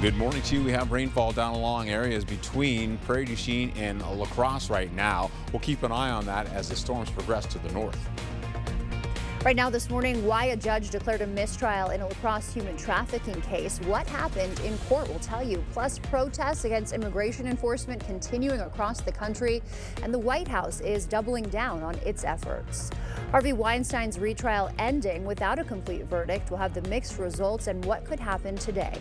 Good morning to you. We have rainfall down along areas between Prairie du Chien and La Crosse right now. We'll keep an eye on that as the storms progress to the north. Right now this morning, why a judge declared a mistrial in a La Crosse human trafficking case. What happened in court, we'll tell you. Plus, protests against immigration enforcement continuing across the country, and the White House is doubling down on its efforts. Harvey Weinstein's retrial ending without a complete verdict. We'll have the mixed results and what could happen today.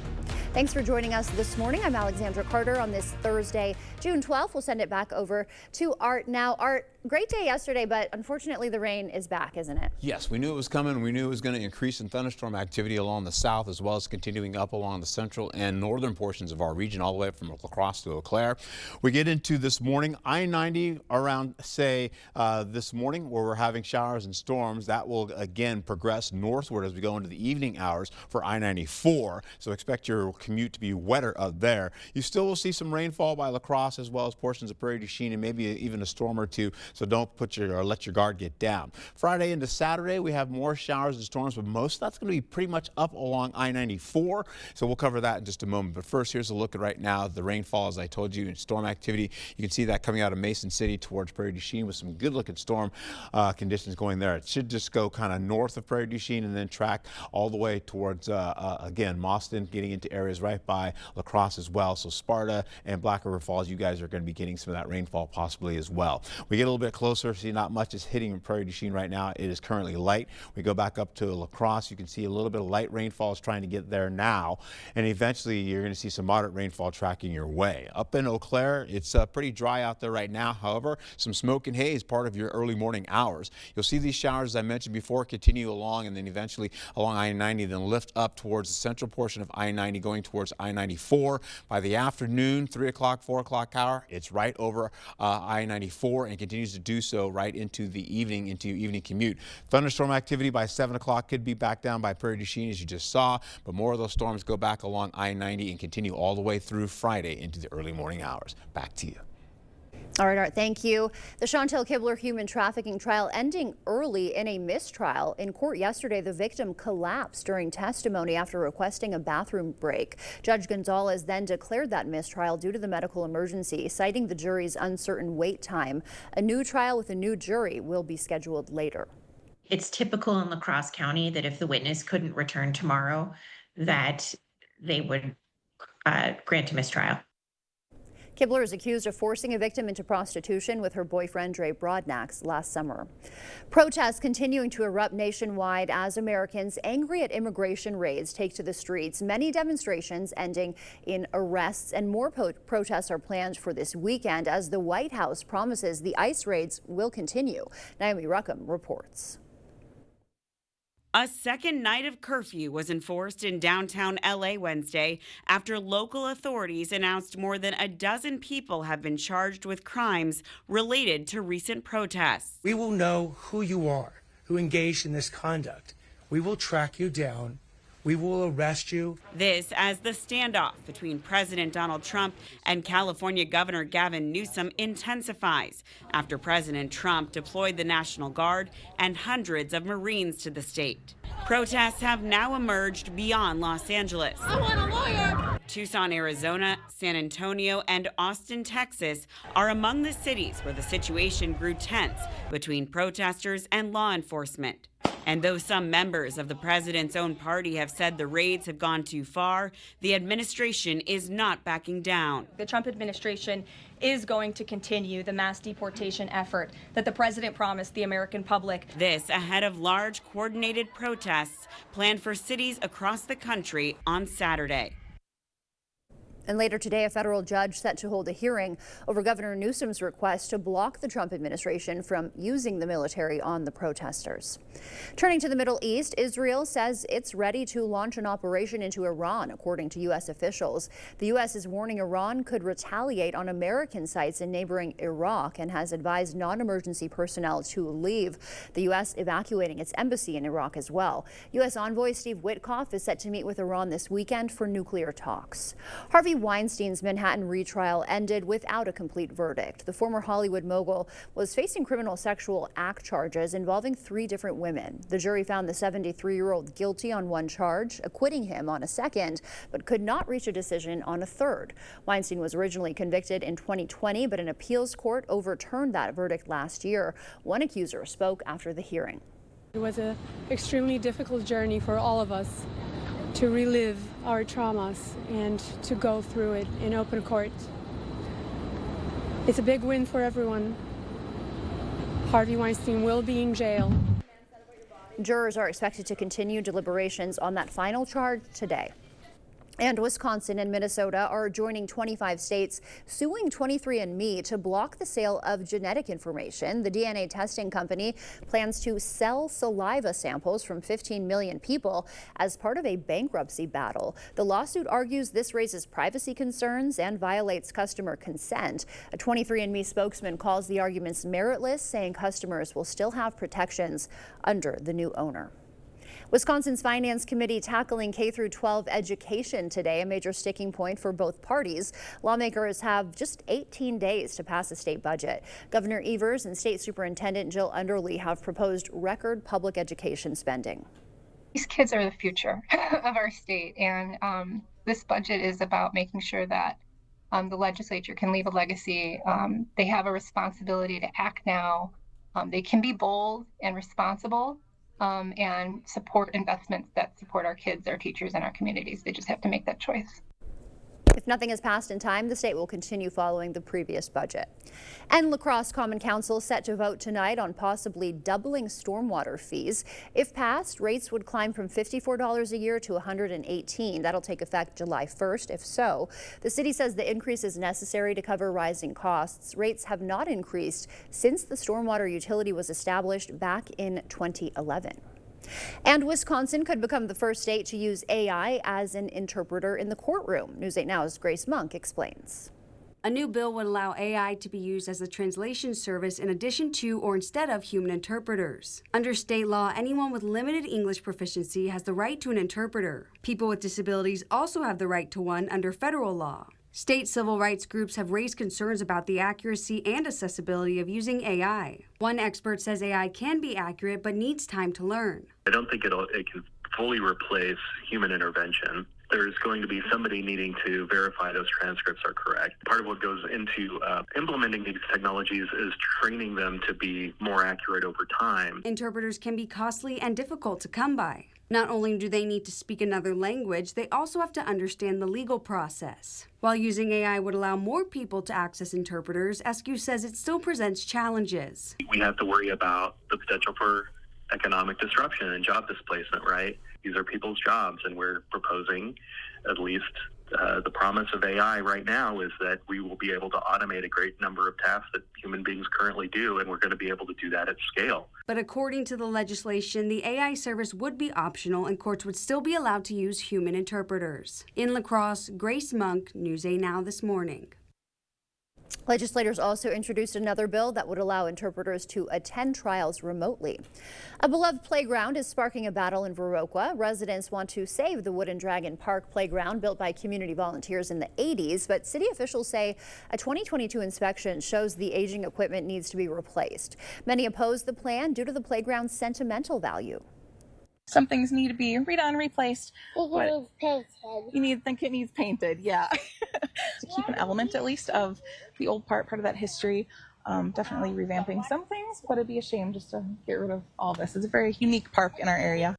Thanks for joining us this morning. I'm Alexandra Carter on this Thursday, June 12th. We'll send it back over to Art now. Art, great day yesterday, but unfortunately the rain is back, isn't it? Yes, we knew it was coming. We knew it was going to increase in thunderstorm activity along the south as well as continuing up along the central and northern portions of our region, all the way from La Crosse to Eau Claire. We get into this morning, I-90 around, say, this morning where we're having showers and storms. That will again progress northward as we go into the evening hours for I-94. So expect your commute to be wetter up there. You still will see some rainfall by La Crosse as well as portions of Prairie du Chien and maybe even a storm or two. So don't let your guard get down. Friday into Saturday, we have more showers and storms, but most of that's going to be pretty much up along I-94. So we'll cover that in just a moment. But first, here's a look at right now the rainfall, as I told you, and storm activity. You can see that coming out of Mason City towards Prairie du Chien with some good looking storm conditions going there. It should just go kind of north of Prairie du Chien and then track all the way towards, again, Mauston, getting into areas right by La Crosse as well. So Sparta and Black River Falls, you guys are going to be getting some of that rainfall possibly as well. We get a little bit closer, see not much is hitting Prairie du Chien right now. It is currently light. We go back up to La Crosse. You can see a little bit of light rainfall is trying to get there now. And eventually you're going to see some moderate rainfall tracking your way. Up in Eau Claire, it's pretty dry out there right now. However, some smoke and haze part of your early morning hours. You'll see these showers, as I mentioned before, continue along and then eventually along I-90, then lift up towards the central portion of I-90 going towards I-94. By the afternoon, 3 o'clock, 4 o'clock hour, it's right over I-94 and continues to do so right into the evening, into your evening commute. Thunderstorm activity by 7 o'clock could be back down by Prairie du Chien, as you just saw, but more of those storms go back along I-90 and continue all the way through Friday into the early morning hours. Back to you. All right, Art, thank you. The Chantel Kibler human trafficking trial ending early in a mistrial. In court yesterday, the victim collapsed during testimony after requesting a bathroom break. Judge Gonzalez then declared that mistrial due to the medical emergency, citing the jury's uncertain wait time. A new trial with a new jury will be scheduled later. It's typical in La Crosse County that if the witness couldn't return tomorrow, that they would grant a mistrial. Kibler is accused of forcing a victim into prostitution with her boyfriend, Dre Broadnax, last summer. Protests continuing to erupt nationwide as Americans angry at immigration raids take to the streets. Many demonstrations ending in arrests, and more protests are planned for this weekend as the White House promises the ICE raids will continue. Naomi Ruckham reports. A second night of curfew was enforced in downtown LA Wednesday after local authorities announced more than a dozen people have been charged with crimes related to recent protests. We will know who you are, who engaged in this conduct. We will track you down. We will arrest you. This as the standoff between President Donald Trump and California Governor Gavin Newsom intensifies after President Trump deployed the National Guard and hundreds of Marines to the state. Protests have now emerged beyond Los Angeles. I want a lawyer. Tucson, Arizona, San Antonio, and Austin, Texas are among the cities where the situation grew tense between protesters and law enforcement. And though some members of the president's own party have said the raids have gone too far, the administration is not backing down. The Trump administration is going to continue the mass deportation effort that the president promised the American public. This ahead of large coordinated protests planned for cities across the country on Saturday. And later today, a federal judge set to hold a hearing over Governor Newsom's request to block the Trump administration from using the military on the protesters. Turning to the Middle East, Israel says it's ready to launch an operation into Iran, according to U.S. officials. The U.S. is warning Iran could retaliate on American sites in neighboring Iraq and has advised non-emergency personnel to leave. The U.S. evacuating its embassy in Iraq as well. U.S. envoy Steve Witkoff is set to meet with Iran this weekend for nuclear talks. Harvey Harvey Weinstein's Manhattan retrial ended without a complete verdict. The former Hollywood mogul was facing criminal sexual act charges involving 3 different women. The jury found the 73-year-old guilty on 1 charge, acquitting him on a second, but could not reach a decision on a third. Weinstein was originally convicted in 2020, but an appeals court overturned that verdict last year. One accuser spoke after the hearing. It was an extremely difficult journey for all of us to relive our traumas and to go through it in open court. It's a big win for everyone. Harvey Weinstein will be in jail. Jurors are expected to continue deliberations on that final charge today. And Wisconsin and Minnesota are joining 25 states suing 23andMe to block the sale of genetic information. The DNA testing company plans to sell saliva samples from 15 million people as part of a bankruptcy battle. The lawsuit argues this raises privacy concerns and violates customer consent. A 23andMe spokesman calls the arguments meritless, saying customers will still have protections under the new owner. Wisconsin's Finance Committee tackling K-12 education today, a major sticking point for both parties. Lawmakers have just 18 days to pass a state budget. Governor Evers and State Superintendent Jill Underly have proposed record public education spending. These kids are the future of our state, and this budget is about making sure that the legislature can leave a legacy. They have a responsibility to act now. They can be bold and responsible. And support investments that support our kids, our teachers, and our communities. They just have to make that choice. If nothing is passed in time, the state will continue following the previous budget. And La Crosse Common Council set to vote tonight on possibly doubling stormwater fees. If passed, rates would climb from $54 a year to $118. That'll take effect July 1st. If so, the city says the increase is necessary to cover rising costs. Rates have not increased since the stormwater utility was established back in 2011. And Wisconsin could become the first state to use AI as an interpreter in the courtroom. News 8 Now's Grace Monk explains. A new bill would allow AI to be used as a translation service in addition to or instead of human interpreters. Under state law, anyone with limited English proficiency has the right to an interpreter. People with disabilities also have the right to one under federal law. State civil rights groups have raised concerns about the accuracy and accessibility of using AI. One expert says AI can be accurate but needs time to learn. I don't think it can fully replace human intervention. There's going to be somebody needing to verify those transcripts are correct. Part of what goes into implementing these technologies is training them to be more accurate over time. Interpreters can be costly and difficult to come by. Not only do they need to speak another language, they also have to understand the legal process. While using AI would allow more people to access interpreters, Eskew says it still presents challenges. We have to worry about the potential for economic disruption and job displacement, right? These are people's jobs, and we're proposing, at least the promise of AI right now is that we will be able to automate a great number of tasks that human beings currently do, and we're going to be able to do that at scale. But according to the legislation, the AI service would be optional and courts would still be allowed to use human interpreters. In La Crosse, Grace Monk, News 8 Now this morning. Legislators also introduced another bill that would allow interpreters to attend trials remotely. A beloved playground is sparking a battle in Viroqua. Residents want to save the Wooden Dragon Park playground built by community volunteers in the 80s, but city officials say a 2022 inspection shows the aging equipment needs to be replaced. Many oppose the plan due to the playground's sentimental value. Some things need to be redone, replaced. It needs painted. You think it needs painted, yeah. To keep an element at least of the old part of that history. Definitely revamping some things, but it'd be a shame just to get rid of all this. It's a very unique park in our area.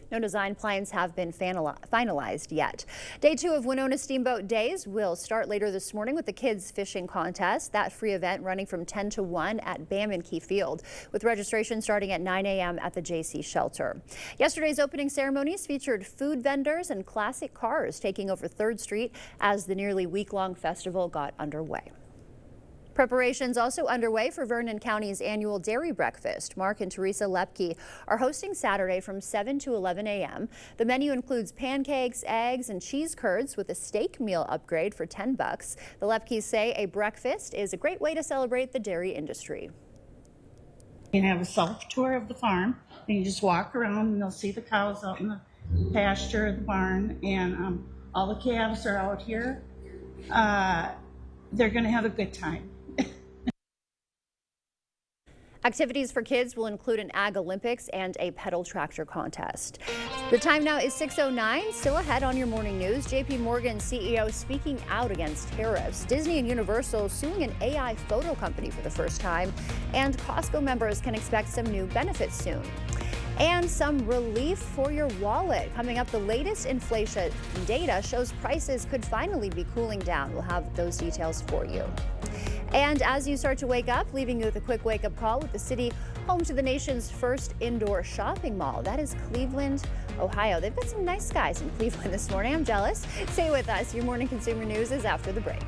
No design plans have been finalized yet. Day 2 of Winona Steamboat Days will start later this morning with the kids fishing contest. That free event running from 10 to 1 at Bam and Key Field, with registration starting at 9 a.m. at the JC Shelter. Yesterday's opening ceremonies featured food vendors and classic cars taking over 3rd Street as the nearly week-long festival got underway. Preparations also underway for Vernon County's annual dairy breakfast. Mark and Teresa Lepke are hosting Saturday from 7 to 11 a.m. The menu includes pancakes, eggs, and cheese curds with a steak meal upgrade for $10. The Lepkes say a breakfast is a great way to celebrate the dairy industry. You can have a self-tour of the farm, and you just walk around and you'll see the cows out in the pasture, the barn, and All the calves are out here. They're going to have a good time. Activities for kids will include an Ag Olympics and a pedal tractor contest. The time now is 6:09. Still ahead on your morning news, JP Morgan CEO speaking out against tariffs. Disney and Universal suing an AI photo company for the first time. And Costco members can expect some new benefits soon. And some relief for your wallet. Coming up, the latest inflation data shows prices could finally be cooling down. We'll have those details for you. And as you start to wake up, leaving you with a quick wake-up call with the city home to the nation's first indoor shopping mall. That is Cleveland, Ohio. They've got some nice skies in Cleveland this morning. I'm jealous. Stay with us. Your morning consumer news is after the break.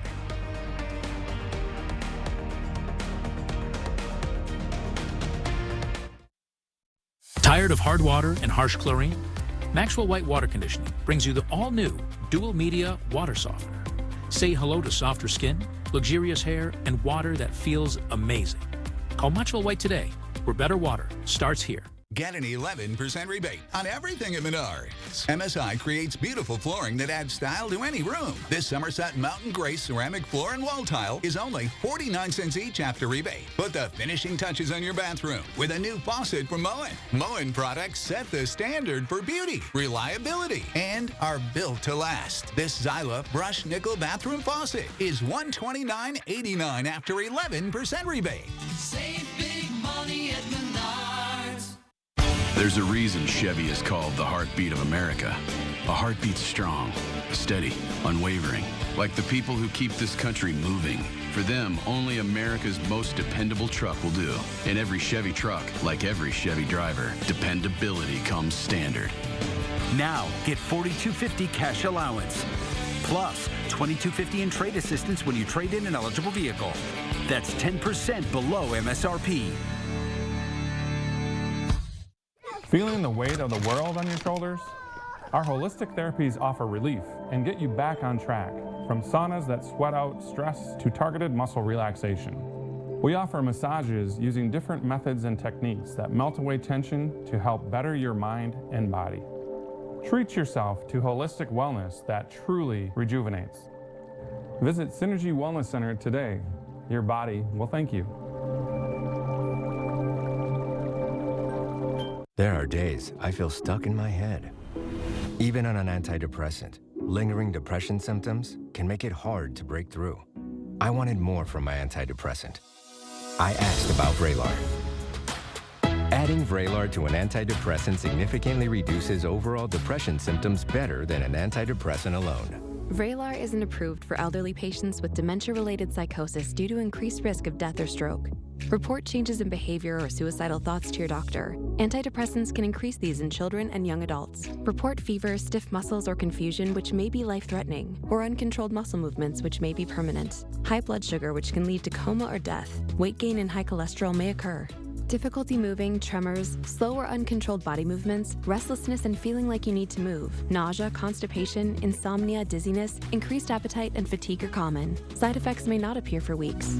Tired of hard water and harsh chlorine? Maxwell White Water Conditioning brings you the all-new Dual Media Water Softener. Say hello to softer skin, luxurious hair, and water that feels amazing. Call Maxwell White today, where better water starts here. Get an 11% rebate on everything at Menards. MSI creates beautiful flooring that adds style to any room. This Somerset Mountain Grace ceramic floor and wall tile is only 49 cents each after rebate. Put the finishing touches on your bathroom with a new faucet from Moen. Moen products set the standard for beauty, reliability, and are built to last. This Zyla brush nickel bathroom faucet is $129.89 after 11% rebate. Save big money at Menards. There's a reason Chevy is called the heartbeat of America. A heartbeat strong, steady, unwavering. Like the people who keep this country moving. For them, only America's most dependable truck will do. In every Chevy truck, like every Chevy driver, dependability comes standard. Now, get $4,250 cash allowance. Plus, $2,250 in trade assistance when you trade in an eligible vehicle. That's 10% below MSRP. Feeling the weight of the world on your shoulders? Our holistic therapies offer relief and get you back on track, from saunas that sweat out stress to targeted muscle relaxation. We offer massages using different methods and techniques that melt away tension to help better your mind and body. Treat yourself to holistic wellness that truly rejuvenates. Visit Synergy Wellness Center today. Your body will thank you. There are days I feel stuck in my head. Even on an antidepressant, lingering depression symptoms can make it hard to break through. I wanted more from my antidepressant. I asked about Vraylar. Adding Vraylar to an antidepressant significantly reduces overall depression symptoms better than an antidepressant alone. Vraylar isn't approved for elderly patients with dementia-related psychosis due to increased risk of death or stroke. Report changes in behavior or suicidal thoughts to your doctor. Antidepressants can increase these in children and young adults. Report fever, stiff muscles, or confusion, which may be life-threatening, or uncontrolled muscle movements, which may be permanent. High blood sugar, which can lead to coma or death. Weight gain and high cholesterol may occur. Difficulty moving, tremors, slow or uncontrolled body movements, restlessness and feeling like you need to move, nausea, constipation, insomnia, dizziness, increased appetite, and fatigue are common. Side effects may not appear for weeks.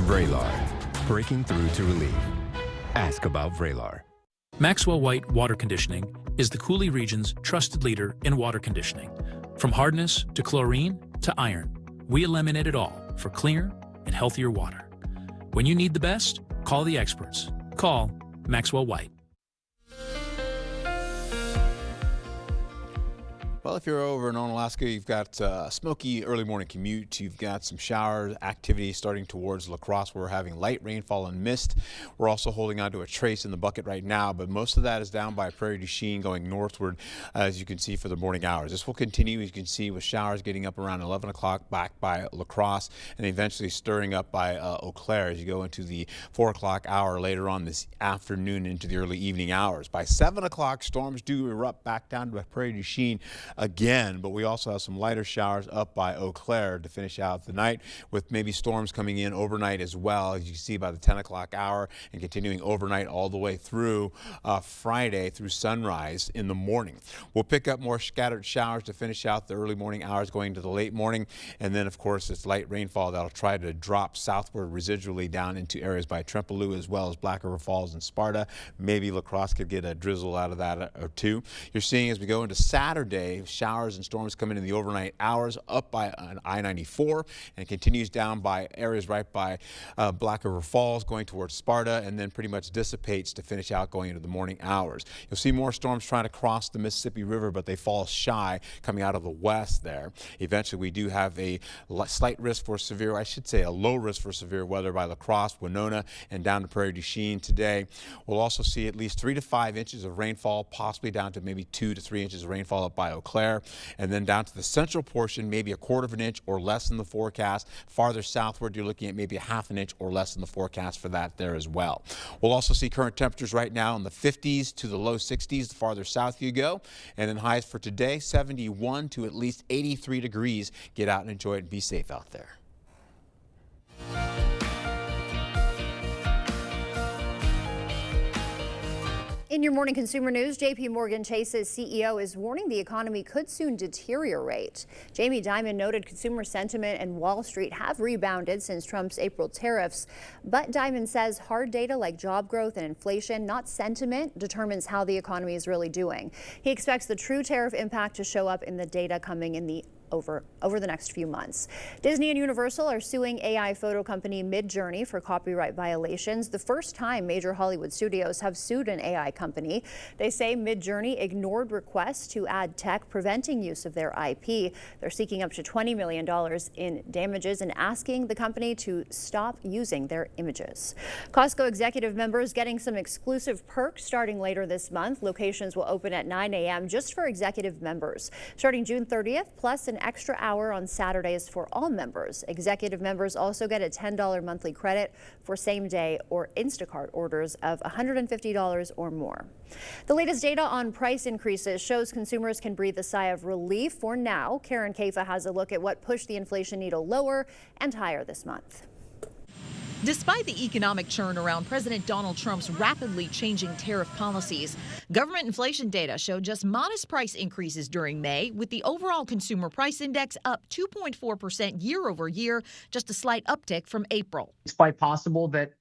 Vraylar, breaking through to relief. Ask about Vraylar. Maxwell White Water Conditioning is the Cooley region's trusted leader in water conditioning. From hardness to chlorine to iron, we eliminate it all for cleaner and healthier water. When you need the best, call the experts. Call Maxwell White. Well, if you're over in Onalaska, you've got a smoky early morning commute. You've got some shower activity starting towards La Crosse. We're having light rainfall and mist. We're also holding on to a trace in the bucket right now, but most of that is down by Prairie du Chien going northward, as you can see, for the morning hours. This will continue, as you can see, with showers getting up around 11 o'clock back by La Crosse and eventually stirring up by Eau Claire as you go into the 4 o'clock hour later on this afternoon into the early evening hours. By 7 o'clock, storms do erupt back down to Prairie du Chien again, but we also have some lighter showers up by Eau Claire to finish out the night, with maybe storms coming in overnight as well, as you can see by the 10 o'clock hour and continuing overnight all the way through Friday through sunrise in the morning. We'll pick up more scattered showers to finish out the early morning hours going to the late morning, and then of course it's light rainfall that'll try to drop southward residually down into areas by Trempealeau as well as Black River Falls and Sparta. Maybe La Crosse could get a drizzle out of that or two. You're seeing as we go into Saturday, with showers and storms coming in the overnight hours up by I-94, and it continues down by areas right by Black River Falls going towards Sparta, and then pretty much dissipates to finish out going into the morning hours. You'll see more storms trying to cross the Mississippi River, but they fall shy coming out of the west there. Eventually, we do have a slight risk for severe, I should say a low risk for severe weather by La Crosse, Winona, and down to Prairie du Chien today. We'll also see at least 3 to 5 inches of rainfall, possibly down to maybe 2 to 3 inches of rainfall up by Eau Claire, and then down to the central portion, maybe 1/4 of an inch or less in the forecast. Farther southward, you're looking at maybe 1/2 inch or less in the forecast for that there as well. We'll also see current temperatures right now in the 50s to the low 60s the farther south you go, and then highs for today 71 to at least 83 degrees. Get out and enjoy it and be safe out there. In your morning consumer news, JP Morgan Chase's CEO is warning the economy could soon deteriorate. Jamie Dimon noted consumer sentiment and Wall Street have rebounded since Trump's April tariffs. But Dimon says hard data like job growth and inflation, not sentiment, determines how the economy is really doing. He expects the true tariff impact to show up in the data coming in the over the next few months. Disney and Universal are suing AI photo company Midjourney for copyright violations. The first time major Hollywood studios have sued an AI company. They say Midjourney ignored requests to add tech preventing use of their IP. They're seeking up to $20 million in damages and asking the company to stop using their images. Costco executive members getting some exclusive perks starting later this month. Locations will open at 9 a.m. just for executive members. Starting June 30th, plus an extra hour on Saturdays for all members. Executive members also get a $10 monthly credit for same-day or Instacart orders of $150 or more. The latest data on price increases shows consumers can breathe a sigh of relief for now. Karen Caifa has a look at what pushed the inflation needle lower and higher this month. Despite the economic churn around President Donald Trump's rapidly changing tariff policies, government inflation data showed just modest price increases during May, with the overall consumer price index up 2.4% year over year, just a slight uptick from April. It's quite possible that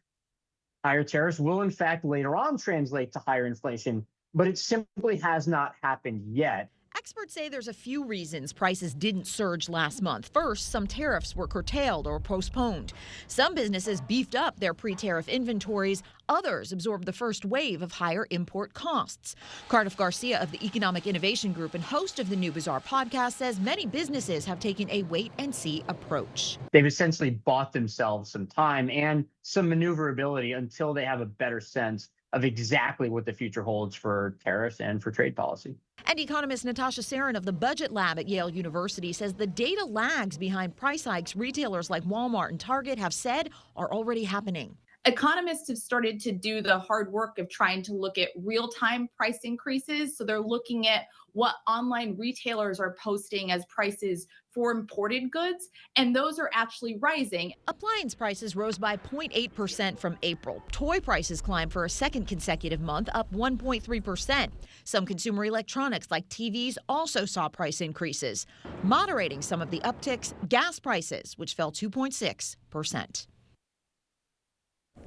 higher tariffs will in fact later on translate to higher inflation, but it simply has not happened yet. Experts say there's a few reasons prices didn't surge last month. First, some tariffs were curtailed or postponed. Some businesses beefed up their pre-tariff inventories. Others absorbed the first wave of higher import costs. Cardiff Garcia of the Economic Innovation Group and host of the New Bazaar podcast says many businesses have taken a wait-and-see approach. They've essentially bought themselves some time and some maneuverability until they have a better sense of exactly what the future holds for tariffs and for trade policy. And economist Natasha Sarin of the Budget Lab at Yale University says the data lags behind price hikes retailers like Walmart and Target have said are already happening. Economists have started to do the hard work of trying to look at real-time price increases. So they're looking at what online retailers are posting as prices for imported goods, and those are actually rising. Appliance prices rose by 0.8% from April. Toy prices climbed for a second consecutive month, up 1.3%. Some consumer electronics like TVs also saw price increases. Moderating some of the upticks, gas prices, which fell 2.6%.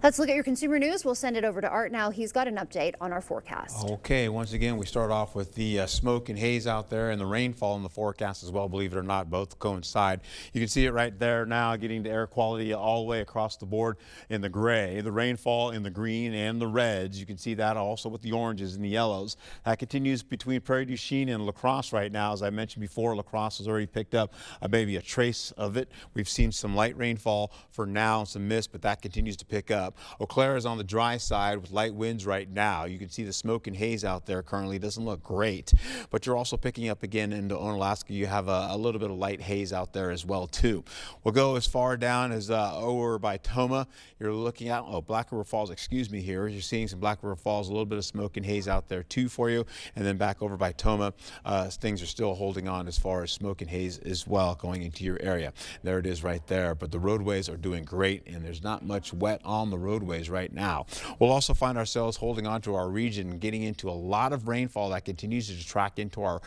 Let's look at your consumer news. We'll send it over to Art now. He's got an update on our forecast. Okay, once again, we start off with the smoke and haze out there and the rainfall in the forecast as well. Believe it or not, both coincide. You can see it right there now, getting to air quality all the way across the board in the gray, the rainfall in the green and the reds. You can see that also with the oranges and the yellows. That continues between Prairie du Chien and La Crosse right now. As I mentioned before, La Crosse has already picked up maybe a trace of it. We've seen some light rainfall for now and some mist, but that continues to pick up. Eau Claire is on the dry side with light winds right now. You can see the smoke and haze out there currently. It doesn't look great, but you're also picking up again into Onalaska. You have a little bit of light haze out there as well too. We'll go as far down as over by Tomah. You're looking at Black River Falls, excuse me here. You're seeing some Black River Falls, a little bit of smoke and haze out there too for you. And then back over by Tomah, things are still holding on as far as smoke and haze as well going into your area. There it is right there, but the roadways are doing great and there's not much wet on the roadways right now. We'll also find ourselves holding on to our region, getting into a lot of rainfall that continues to track into our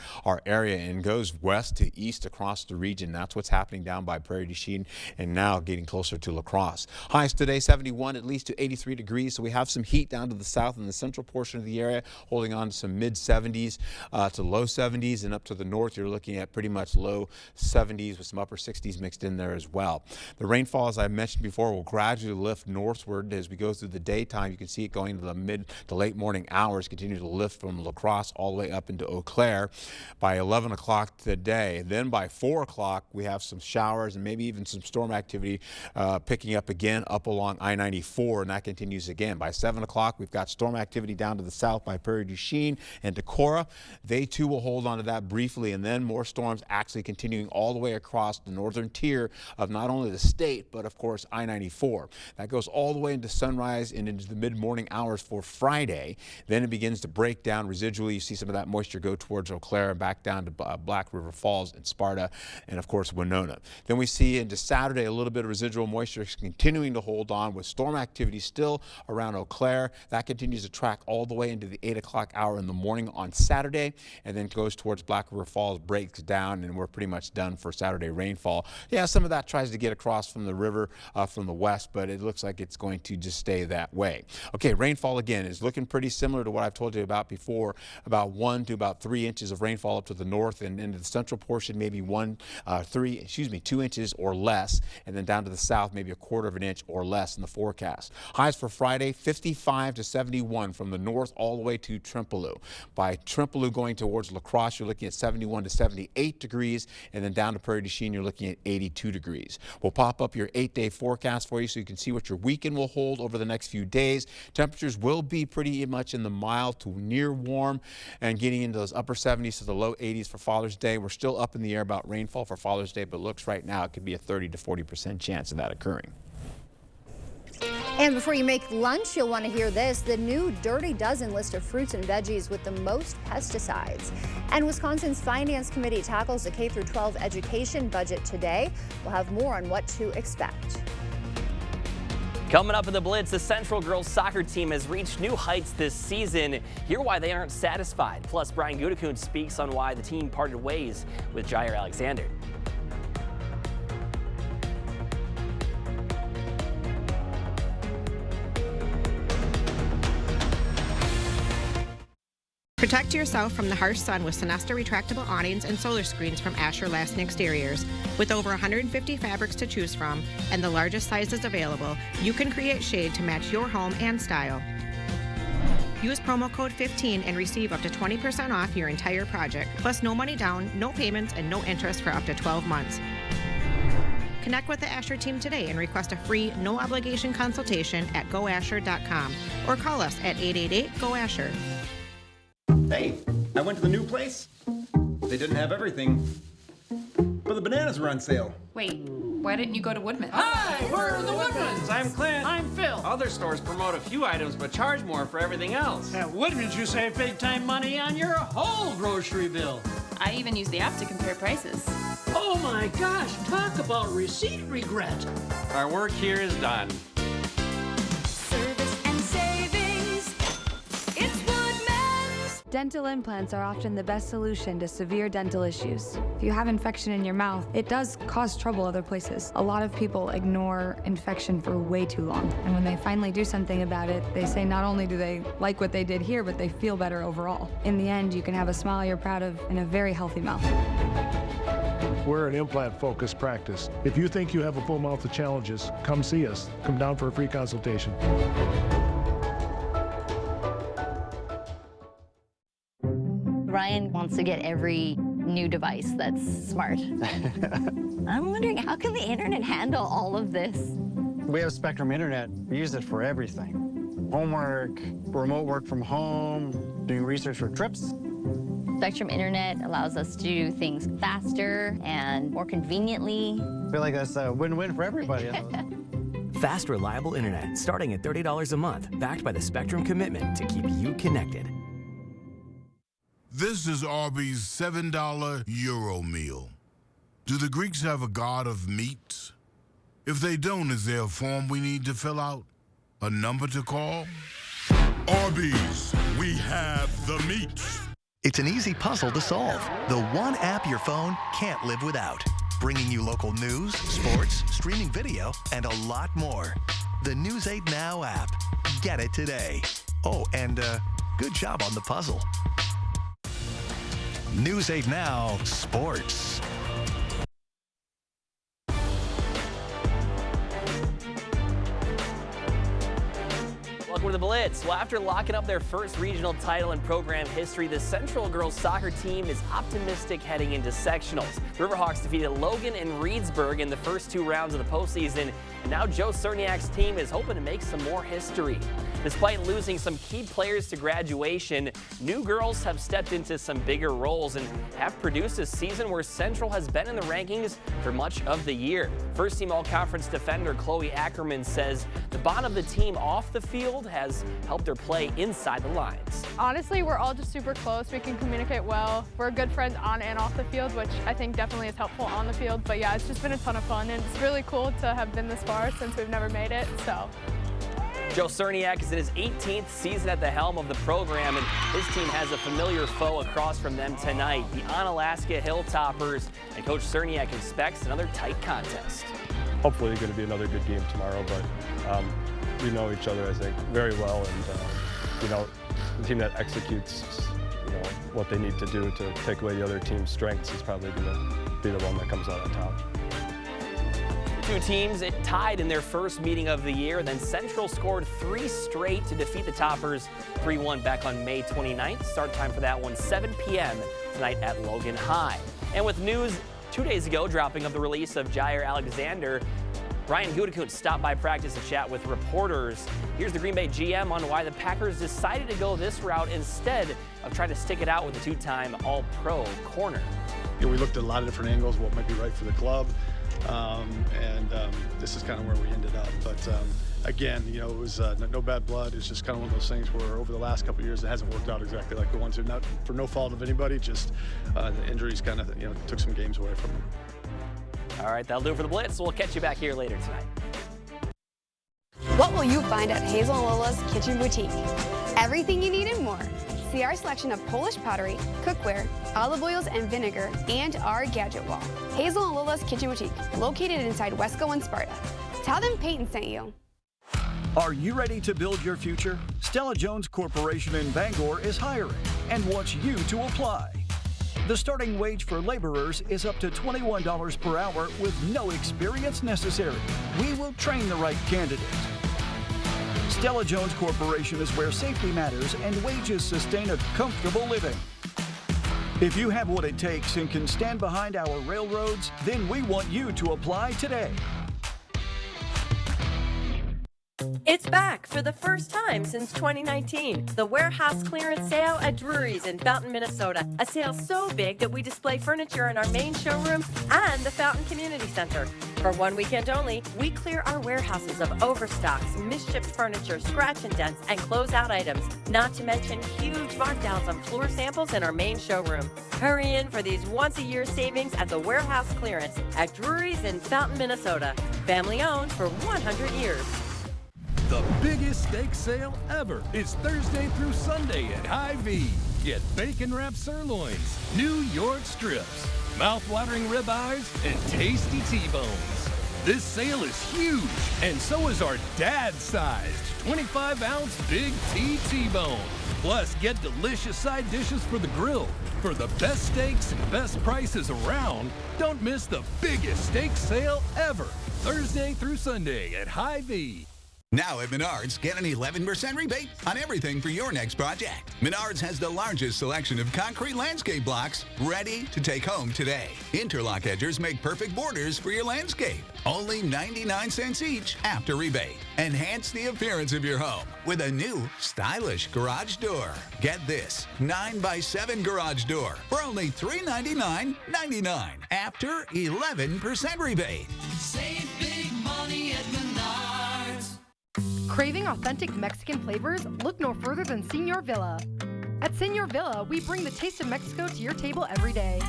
area and goes west to east across the region. That's what's happening down by Prairie du Chien and now getting closer to La Crosse. Highs today 71 at least to 83 degrees. So we have some heat down to the south and the central portion of the area, holding on to some mid 70s to low 70s, and up to the north you're looking at pretty much low 70s with some upper 60s mixed in there as well. The rainfall, as I mentioned before, will gradually lift northward as we go through the daytime. You can see it going into the mid to late morning hours, continue to lift from La Crosse all the way up into Eau Claire by 11 o'clock today. Then by 4 o'clock we have some showers and maybe even some storm activity picking up again up along I-94, and that continues again. By 7 o'clock we've got storm activity down to the south by Prairie du Chien and Decorah. They too will hold on to that briefly, and then more storms actually continuing all the way across the northern tier of not only the state but of course I-94. That goes all the way into sunrise and into the mid-morning hours for Friday. Then it begins to break down residually. You see some of that moisture go towards Eau Claire and back down to Black River Falls and Sparta and of course Winona. Then we see into Saturday a little bit of residual moisture continuing to hold on with storm activity still around Eau Claire. That continues to track all the way into the 8 o'clock hour in the morning on Saturday, and then goes towards Black River Falls, breaks down, and we're pretty much done for Saturday rainfall. Yeah, some of that tries to get across from the river from the west, but it looks like it's going to just stay that way. Okay, rainfall again is looking pretty similar to what I've told you about before, about 1 to about 3 inches of rainfall up to the north, and into the central portion maybe 2 inches or less, and then down to the south maybe a quarter of an inch or less in the forecast. Highs for Friday 55 to 71 from the north all the way to Trempealeau. By Trempealeau going towards La Crosse you're looking at 71 to 78 degrees, and then down to Prairie du Chien you're looking at 82 degrees. We'll pop up your 8-day forecast for you so you can see what your weekend will hold over the next few days. Temperatures will be pretty much in the mild to near warm and getting into those upper 70s to the low 80s for Father's Day. We're still up in the air about rainfall for Father's Day, but looks right now it could be a 30 to 40% chance of that occurring. And before you make lunch, you'll want to hear this. The new Dirty Dozen list of fruits and veggies with the most pesticides. And Wisconsin's Finance Committee tackles the K-12 education budget today. We'll have more on what to expect. Coming up in the Blitz, the Central girls soccer team has reached new heights this season. Hear why they aren't satisfied. Plus, Brian Gutekunst speaks on why the team parted ways with Jair Alexander. Protect yourself from the harsh sun with Sonesta retractable awnings and solar screens from Asher Lasting Exteriors. With over 150 fabrics to choose from and the largest sizes available, you can create shade to match your home and style. Use promo code 15 and receive up to 20% off your entire project, plus no money down, no payments, and no interest for up to 12 months. Connect with the Asher team today and request a free, no-obligation consultation at goasher.com or call us at 888-GO-ASHER. Hey, I went to the new place. They didn't have everything, but the bananas were on sale. Wait, why didn't you go to Woodman's? Hi, we're the Woodmans. I'm Clint. I'm Phil. Other stores promote a few items but charge more for everything else. At Woodmans, you save big time money on your whole grocery bill. I even use the app to compare prices. Oh my gosh, talk about receipt regret. Our work here is done. Service and savings. It's Woodman's. Dental implants are often the best solution to severe dental issues. If you have infection in your mouth, it does cause trouble other places. A lot of people ignore infection for way too long. And when they finally do something about it, they say not only do they like what they did here, but they feel better overall. In the end, you can have a smile you're proud of and a very healthy mouth. We're an implant-focused practice. If you think you have a full mouth of challenges, come see us. Come down for a free consultation. Ryan wants to get every new device that's smart. I'm wondering, how can the internet handle all of this? We have Spectrum Internet. We use it for everything. Homework, remote work from home, doing research for trips. Spectrum Internet allows us to do things faster and more conveniently. I feel like that's a win-win for everybody. Fast, reliable internet starting at $30 a month, backed by the Spectrum commitment to keep you connected. This is Arby's $7 Euro meal. Do the Greeks have a god of meat? If they don't, is there a form we need to fill out? A number to call? Arby's, we have the meats. It's an easy puzzle to solve. The one app your phone can't live without. Bringing you local news, sports, streaming video, and a lot more. The News 8 Now app. Get it today. Oh, and good job on the puzzle. News 8 Now Sports. Welcome to the Blitz. Well, after locking up their first regional title in program history, the Central girls soccer team is optimistic heading into sectionals. The Riverhawks defeated Logan and Reedsburg in the first 2 rounds of the postseason, and now Joe Cerniak's team is hoping to make some more history. Despite losing some key players to graduation, new girls have stepped into some bigger roles and have produced a season where Central has been in the rankings for much of the year. First team all-conference defender Chloe Ackerman says the bond of the team off the field has helped her play inside the lines. Honestly, we're all just super close. We can communicate well. We're good friends on and off the field, which I think definitely is helpful on the field. But yeah, it's just been a ton of fun, and it's really cool to have been this far since we've never made it. So. Joe Cerniak is in his 18th season at the helm of the program, and his team has a familiar foe across from them tonight, the Onalaska Hilltoppers, and Coach Cerniak expects another tight contest. Hopefully it's going to be another good game tomorrow, but we know each other, I think, very well, and the team that executes what they need to do to take away the other team's strengths is probably going to be the one that comes out on top. Two teams tied in their first meeting of the year. Then Central scored 3 straight to defeat the Toppers 3-1 back on May 29th. Start time for that one, 7 p.m. tonight at Logan High. And with news 2 days ago dropping of the release of Jair Alexander, Brian Gutekunst stopped by practice to chat with reporters. Here's the Green Bay GM on why the Packers decided to go this route instead of trying to stick it out with the 2-time All-Pro corner. We looked at a lot of different angles, what might be right for the club. This is kind of where we ended up. But again, it was no bad blood. It's just kind of one of those things where over the last couple of years, it hasn't worked out exactly like we wanted to. Not for no fault of anybody, just the injuries kind of took some games away from them. All right, that'll do it for the Blitz. We'll catch you back here later tonight. What will you find at Hazel and Lola's Kitchen Boutique? Everything you need and more. See our selection of Polish pottery, cookware, olive oils and vinegar, and our gadget wall. Hazel and Lola's Kitchen Boutique, located inside Wesco and Sparta. Tell them Peyton sent you. Are you ready to build your future? Stella Jones Corporation in Bangor is hiring and wants you to apply. The starting wage for laborers is up to $21 per hour with no experience necessary. We will train the right candidate. Stella Jones Corporation is where safety matters and wages sustain a comfortable living. If you have what it takes and can stand behind our railroads, then we want you to apply today. It's back for the first time since 2019. The warehouse clearance sale at Drury's in Fountain, Minnesota. A sale so big that we display furniture in our main showroom and the Fountain Community Center. For one weekend only, we clear our warehouses of overstocks, misshipped furniture, scratch and dents, and closeout items. Not to mention huge markdowns on floor samples in our main showroom. Hurry in for these once-a-year savings at the warehouse clearance at Drury's in Fountain, Minnesota. Family owned for 100 years. The biggest steak sale ever is Thursday through Sunday at Hy-Vee. Get bacon-wrapped sirloins, New York strips, mouth-watering ribeyes, and tasty T-bones. This sale is huge, and so is our dad-sized 25-ounce Big T-Bone. Plus, get delicious side dishes for the grill. For the best steaks and best prices around, don't miss the biggest steak sale ever. Thursday through Sunday at Hy-Vee. Now at Menards, get an 11% rebate on everything for your next project. Menards has the largest selection of concrete landscape blocks ready to take home today. Interlock edgers make perfect borders for your landscape. Only 99 cents each after rebate. Enhance the appearance of your home with a new stylish garage door. Get this 9x7 garage door for only $399.99 after 11% rebate. Save big money at Menards. Craving authentic Mexican flavors? Look no further than Senor Villa. At Senor Villa, we bring the taste of Mexico to your table every day.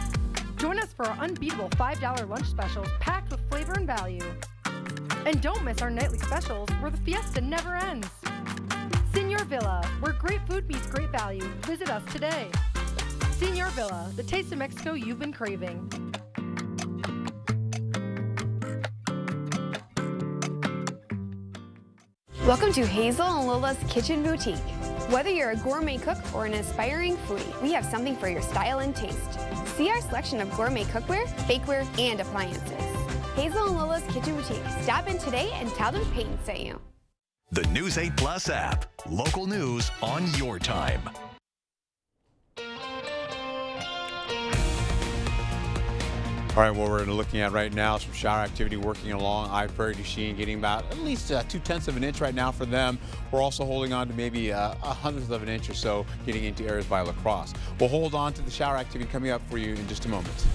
Join us for our unbeatable $5 lunch specials packed with flavor and value. And don't miss our nightly specials where the fiesta never ends. Senor Villa, where great food meets great value. Visit us today. Senor Villa, the taste of Mexico you've been craving. Welcome to Hazel and Lola's Kitchen Boutique. Whether you're a gourmet cook or an aspiring foodie, we have something for your style and taste. See our selection of gourmet cookware, bakeware, and appliances. Hazel and Lola's Kitchen Boutique. Stop in today and tell them Peyton sent you. The News 8 Plus app. Local news on your time. All right, what we're looking at right now, some shower activity working along I-Prairie du Chien, getting about at least 0.2 of an inch right now for them. We're also holding on to maybe a 100th of an inch or so getting into areas by La Crosse. We'll hold on to the shower activity coming up for you in just a moment.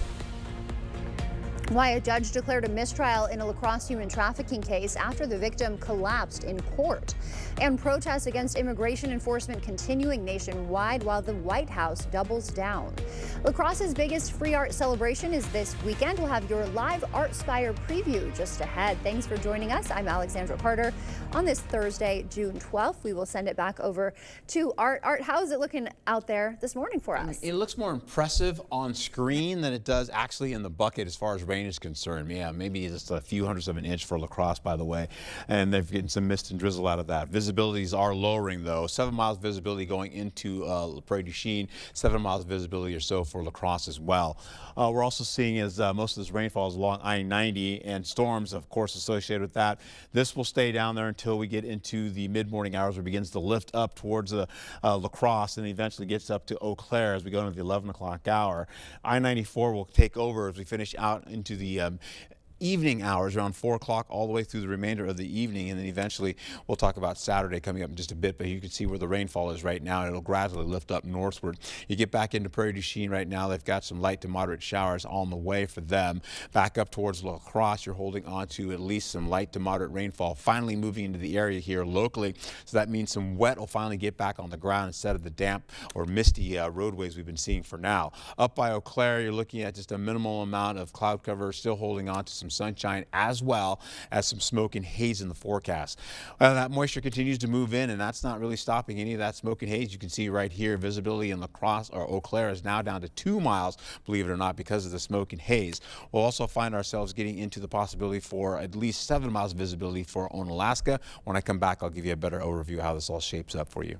Why a judge declared a mistrial in a La Crosse human trafficking case after the victim collapsed in court. And protests against immigration enforcement continuing nationwide while the White House doubles down. La Crosse's biggest free art celebration is this weekend. We'll have your live ArtSpire preview just ahead. Thanks for joining us. I'm Alexandra Carter. On this Thursday, June 12th, we will send it back over to Art. Art, how is it looking out there this morning for us? It looks more impressive on screen than it does actually in the bucket as far as rain is concerned. Yeah, maybe just a few hundredths of an inch for La Crosse, by the way. And they've getting some mist and drizzle out of that. Visibilities are lowering, though. 7 miles visibility going into Prairie du Chien, 7 miles visibility or so for La Crosse as well. We're also seeing as most of this rainfall is along I-90 and storms, of course, associated with that. This will stay down there until we get into the mid-morning hours where it begins to lift up towards La Crosse and eventually gets up to Eau Claire as we go into the 11 o'clock hour. I-94 will take over as we finish out into the evening hours around 4 o'clock all the way through the remainder of the evening, and then eventually we'll talk about Saturday coming up in just a bit, but you can see where the rainfall is right now, and it'll gradually lift up northward. You get back into Prairie du Chien right now, they've got some light to moderate showers on the way for them. Back up towards La Crosse, you're holding on to at least some light to moderate rainfall finally moving into the area here locally, so that means some wet will finally get back on the ground instead of the damp or misty roadways we've been seeing for now. Up by Eau Claire, you're looking at just a minimal amount of cloud cover, still holding on to some sunshine as well as some smoke and haze in the forecast. That moisture continues to move in, and that's not really stopping any of that smoke and haze. You can see right here, visibility in La Crosse or Eau Claire is now down to 2 miles, believe it or not, because of the smoke and haze. We'll also find ourselves getting into the possibility for at least 7 miles visibility for Onalaska. When I come back, I'll give you a better overview of how this all shapes up for you.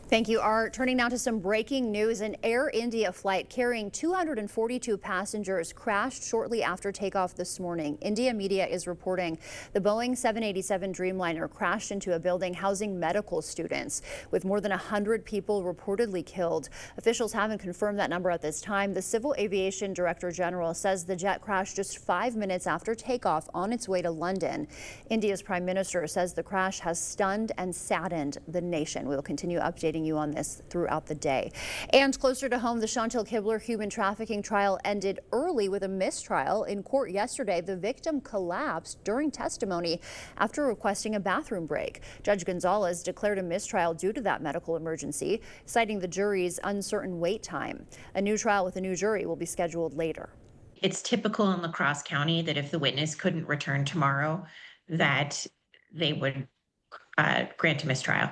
Thank you, Art. Turning now to some breaking news. An Air India flight carrying 242 passengers crashed shortly after takeoff this morning. India media is reporting the Boeing 787 Dreamliner crashed into a building housing medical students, with more than 100 people reportedly killed. Officials haven't confirmed that number at this time. The Civil Aviation Director General says the jet crashed just 5 minutes after takeoff on its way to London. India's Prime Minister says the crash has stunned and saddened the nation. We will continue updating you on this throughout the day. And closer to home, the Chantel Kibler human trafficking trial ended early with a mistrial. In court yesterday, the victim collapsed during testimony after requesting a bathroom break. Judge Gonzalez declared a mistrial due to that medical emergency, citing the jury's uncertain wait time. A new trial with a new jury will be scheduled later. It's typical in La Crosse County that if the witness couldn't return tomorrow, that they would grant a mistrial.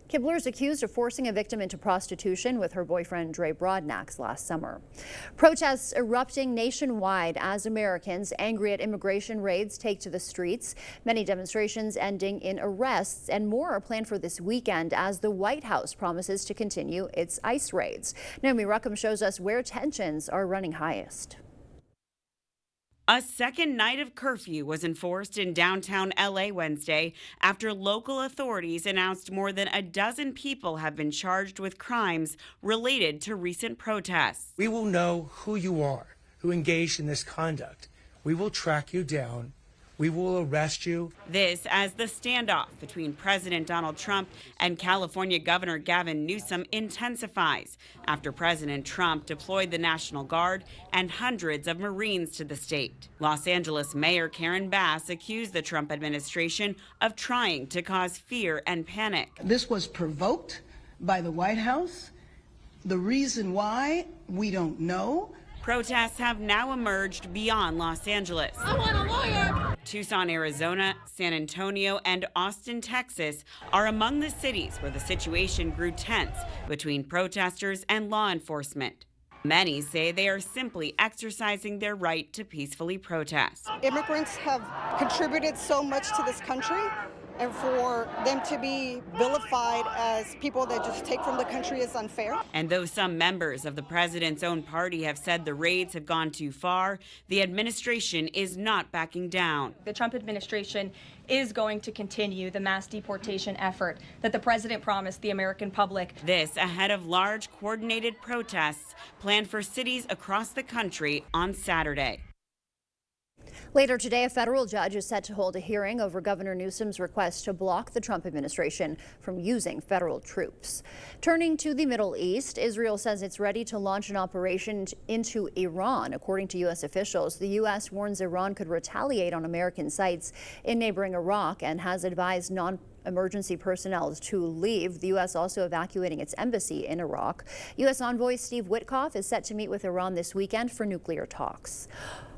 Kibler is accused of forcing a victim into prostitution with her boyfriend Dre Broadnax last summer. Protests erupting nationwide as Americans angry at immigration raids take to the streets. Many demonstrations ending in arrests, and more are planned for this weekend as the White House promises to continue its ICE raids. Naomi Ruckham shows us where tensions are running highest. A second night of curfew was enforced in downtown LA Wednesday after local authorities announced more than a dozen people have been charged with crimes related to recent protests. We will know who you are, who engaged in this conduct. We will track you down. We will arrest you. This as the standoff between President Donald Trump and California Governor Gavin Newsom intensifies after President Trump deployed the National Guard and hundreds of Marines to the state. Los Angeles Mayor Karen Bass accused the Trump administration of trying to cause fear and panic. This was provoked by the White House. The reason why, we don't know. Protests have now emerged beyond Los Angeles. I want a lawyer! Tucson, Arizona, San Antonio, and Austin, Texas are among the cities where the situation grew tense between protesters and law enforcement. Many say they are simply exercising their right to peacefully protest. Immigrants have contributed so much to this country, and for them to be vilified as people that just take from the country is unfair. And though some members of the president's own party have said the raids have gone too far, the administration is not backing down. The Trump administration is going to continue the mass deportation effort that the president promised the American public. This ahead of large coordinated protests planned for cities across the country on Saturday. Later today, a federal judge is set to hold a hearing over Governor Newsom's request to block the Trump administration from using federal troops. Turning to the Middle East, Israel says it's ready to launch an operation into Iran. According to U.S. officials, the U.S. warns Iran could retaliate on American sites in neighboring Iraq and has advised non-emergency personnel to leave. The U.S. also evacuating its embassy in Iraq. U.S. envoy Steve Witkoff is set to meet with Iran this weekend for nuclear talks.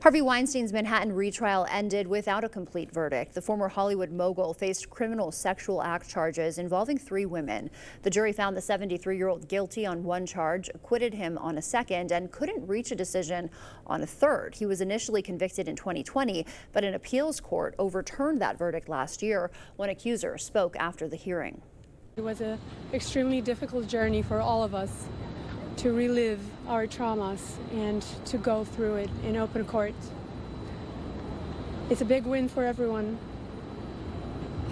Harvey Weinstein's Manhattan retrial ended without a complete verdict. The former Hollywood mogul faced criminal sexual act charges involving 3 women. The jury found the 73-year-old guilty on 1 charge, acquitted him on a second, and couldn't reach a decision on a third. He was initially convicted in 2020, but an appeals court overturned that verdict last year when accusers spoke after the hearing. It was an extremely difficult journey for all of us to relive our traumas and to go through it in open court. It's a big win for everyone.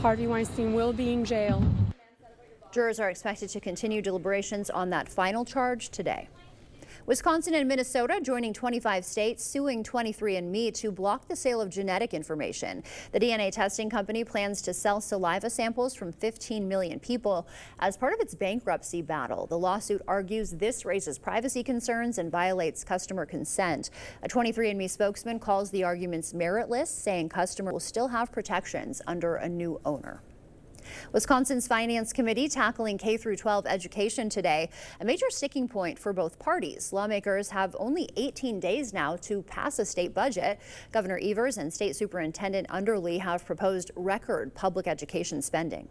Harvey Weinstein will be in jail. Jurors are expected to continue deliberations on that final charge today. Wisconsin and Minnesota joining 25 states suing 23andMe to block the sale of genetic information. The DNA testing company plans to sell saliva samples from 15 million people as part of its bankruptcy battle. The lawsuit argues this raises privacy concerns and violates customer consent. A 23andMe spokesman calls the arguments meritless, saying customers will still have protections under a new owner. Wisconsin's Finance Committee tackling K-12 education today, a major sticking point for both parties. Lawmakers have only 18 days now to pass a state budget. Governor Evers and State Superintendent Underly have proposed record public education spending.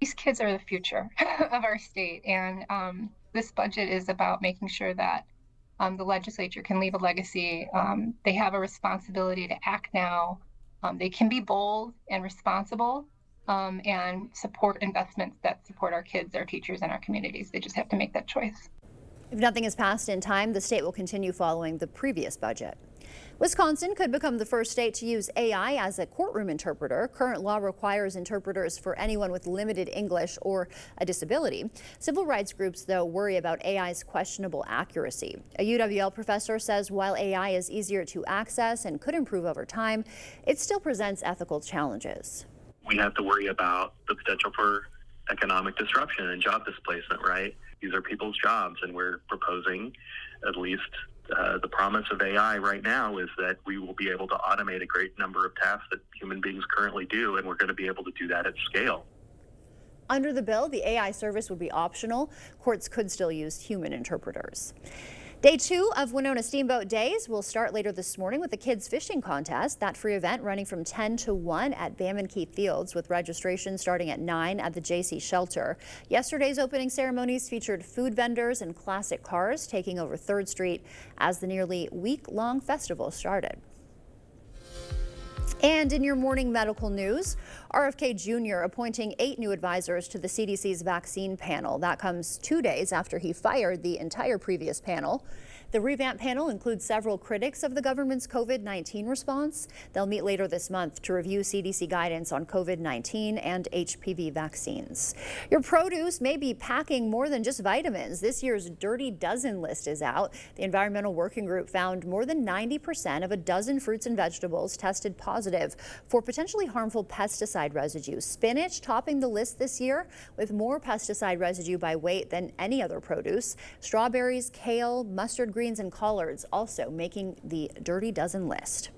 These kids are the future of our state, and this budget is about making sure that the legislature can leave a legacy. They have a responsibility to act now. They can be bold and responsible. And support investments that support our kids, our teachers, and our communities. They just have to make that choice. If nothing is passed in time, the state will continue following the previous budget. Wisconsin could become the first state to use AI as a courtroom interpreter. Current law requires interpreters for anyone with limited English or a disability. Civil rights groups, though, worry about AI's questionable accuracy. A UWL professor says while AI is easier to access and could improve over time, it still presents ethical challenges. We have to worry about the potential for economic disruption and job displacement, right? These are people's jobs, and we're proposing, at least the promise of AI right now is that we will be able to automate a great number of tasks that human beings currently do, and we're going to be able to do that at scale. Under the bill, the AI service would be optional. Courts could still use human interpreters. Day 2 of Winona Steamboat Days will start later this morning with the Kids Fishing Contest. That free event running from 10 to 1 at Bam & Keith Fields, with registration starting at 9 at the JC Shelter. Yesterday's opening ceremonies featured food vendors and classic cars taking over 3rd Street as the nearly week-long festival started. And in your morning medical news, RFK Jr. appointing 8 new advisors to the CDC's vaccine panel. That comes 2 days after he fired the entire previous panel. The revamped panel includes several critics of the government's COVID-19 response. They'll meet later this month to review CDC guidance on COVID-19 and HPV vaccines. Your produce may be packing more than just vitamins. This year's Dirty Dozen list is out. The Environmental Working Group found more than 90% of a dozen fruits and vegetables tested positive for potentially harmful pesticide residue. Spinach topping the list this year with more pesticide residue by weight than any other produce. Strawberries, kale, mustard greens, and collards also making the Dirty Dozen list.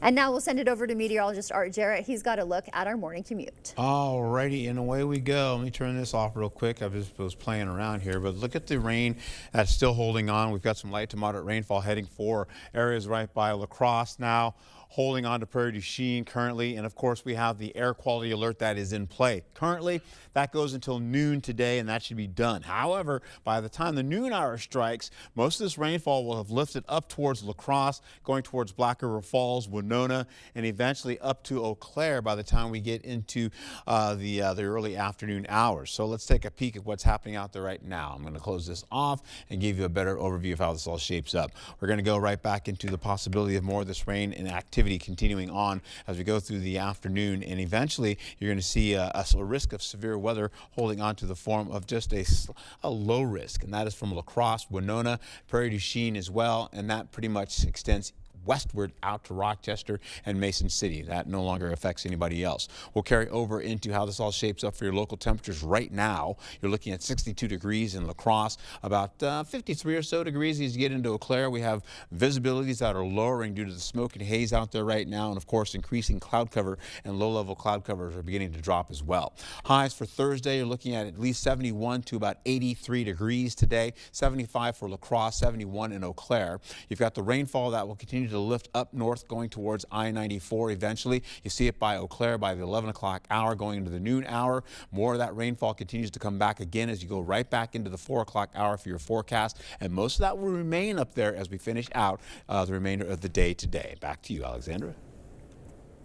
And now we'll send it over to meteorologist Art Jarrett. He's got a look at our morning commute. All righty, and away we go. Let me turn this off real quick. I was playing around here, but look at the rain that's still holding on. We've got some light to moderate rainfall heading for areas right by La Crosse now, holding on to Prairie du Chien currently, and of course we have the air quality alert that is in play. Currently, that goes until noon today, and that should be done. However, by the time the noon hour strikes, most of this rainfall will have lifted up towards La Crosse, going towards Black River Falls, Winona, and eventually up to Eau Claire by the time we get into the early afternoon hours. So let's take a peek at what's happening out there right now. I'm going to close this off and give you a better overview of how this all shapes up. We're going to go right back into the possibility of more of this rain and activity continuing on as we go through the afternoon, and eventually you're going to see a risk of severe weather holding on to the form of just a low risk, and that is from La Crosse, Winona, Prairie du Chien as well, and that pretty much extends westward out to Rochester and Mason City. That no longer affects anybody else. We'll carry over into how this all shapes up for your local temperatures right now. You're looking at 62 degrees in La Crosse, about 53 or so degrees as you get into Eau Claire. We have visibilities that are lowering due to the smoke and haze out there right now, and of course increasing cloud cover, and low-level cloud covers are beginning to drop as well. Highs for Thursday, you're looking at least 71 to about 83 degrees today, 75 for La Crosse, 71 in Eau Claire. You've got the rainfall that will continue to lift up north going towards I-94 eventually. You see it by Eau Claire by the 11 o'clock hour going into the noon hour. More of that rainfall continues to come back again as you go right back into the 4 o'clock hour for your forecast, and most of that will remain up there as we finish out the remainder of the day today. Back to you, Alexandra.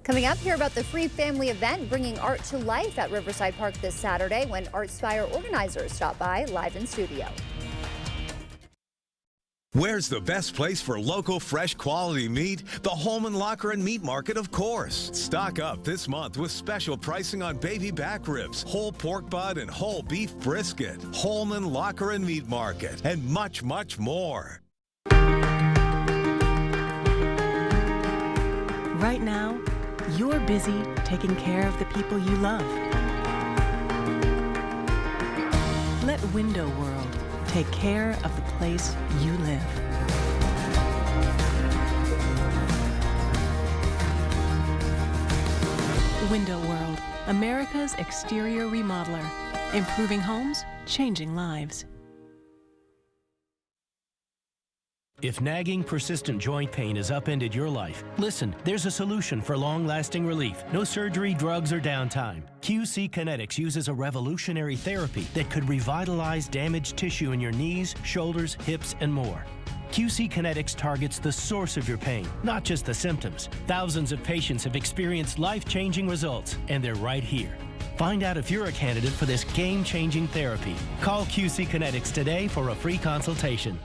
Coming up here about the free family event bringing art to life at Riverside Park this Saturday when Artspire organizers stop by live in studio. Where's the best place for local, fresh, quality meat? The Holman Locker and Meat Market, of course. Stock up this month with special pricing on baby back ribs, whole pork butt, and whole beef brisket. Holman Locker and Meat Market, and much, much more. Right now, you're busy taking care of the people you love. Let Window World take care of the place you live. Window World, America's exterior remodeler. Improving homes, changing lives. If nagging, persistent joint pain has upended your life, listen, there's a solution for long-lasting relief. No surgery, drugs, or downtime. QC Kinetics uses a revolutionary therapy that could revitalize damaged tissue in your knees, shoulders, hips, and more. QC Kinetics targets the source of your pain, not just the symptoms. Thousands of patients have experienced life-changing results, and they're right here. Find out if you're a candidate for this game-changing therapy. Call QC Kinetics today for a free consultation.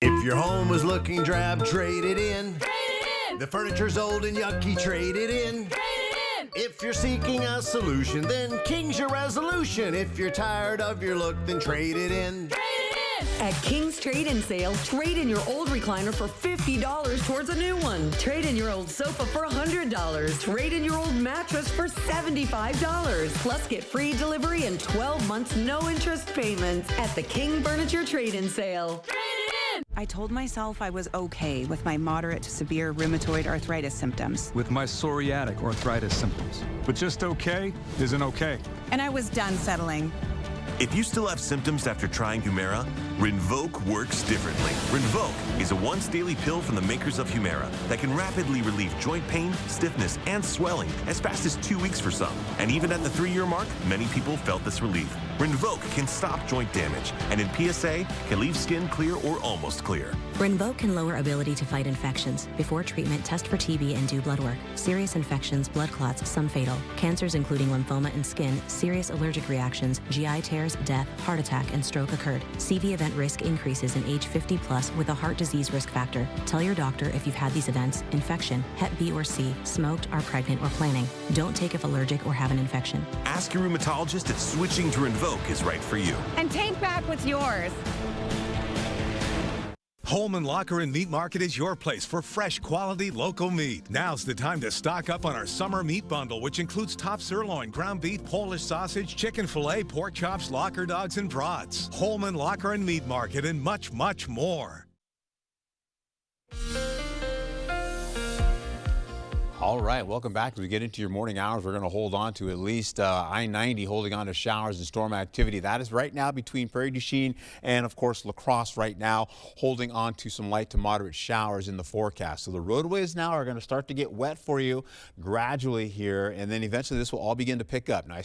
If your home is looking drab, trade it in. Trade it in. The furniture's old and yucky, trade it in. Trade it in. If you're seeking a solution, then King's your resolution. If you're tired of your look, then trade it in. Trade it in. At King's Trade-In Sale, trade in your old recliner for $50 towards a new one. Trade in your old sofa for $100. Trade in your old mattress for $75. Plus get free delivery and 12 months no interest payments at the King Furniture Trade-In Sale. I told myself I was okay with my moderate to severe rheumatoid arthritis symptoms. With my psoriatic arthritis symptoms. But just okay isn't okay. And I was done settling. If you still have symptoms after trying Humira, Rinvoq works differently. Rinvoq is a once-daily pill from the makers of Humira that can rapidly relieve joint pain, stiffness, and swelling as fast as 2 weeks for some. And even at the 3-year mark, many people felt this relief. Rinvoq can stop joint damage, and in PSA, can leave skin clear or almost clear. Rinvoq can lower ability to fight infections. Before treatment, test for TB and do blood work. Serious infections, blood clots, some fatal. Cancers including lymphoma and skin, serious allergic reactions, GI tears, death, heart attack, and stroke occurred. CV event risk increases in age 50 plus with a heart disease risk factor. Tell your doctor if you've had these events, infection, Hep B or C, smoked, are pregnant, or planning. Don't take if allergic or have an infection. Ask your rheumatologist if switching to Rinvoq is right for you. And take back what's yours. Holman Locker and Meat Market is your place for fresh, quality, local meat. Now's the time to stock up on our summer meat bundle, which includes top sirloin, ground beef, Polish sausage, chicken fillet, pork chops, locker dogs, and brats. Holman Locker and Meat Market, and much, much more. All right, welcome back. As we get into your morning hours, we're going to hold on to at least I-90 holding on to showers and storm activity. That is right now between Prairie du Chien and, of course, La Crosse right now, holding on to some light to moderate showers in the forecast. So the roadways now are going to start to get wet for you gradually here, and then eventually this will all begin to pick up. Now,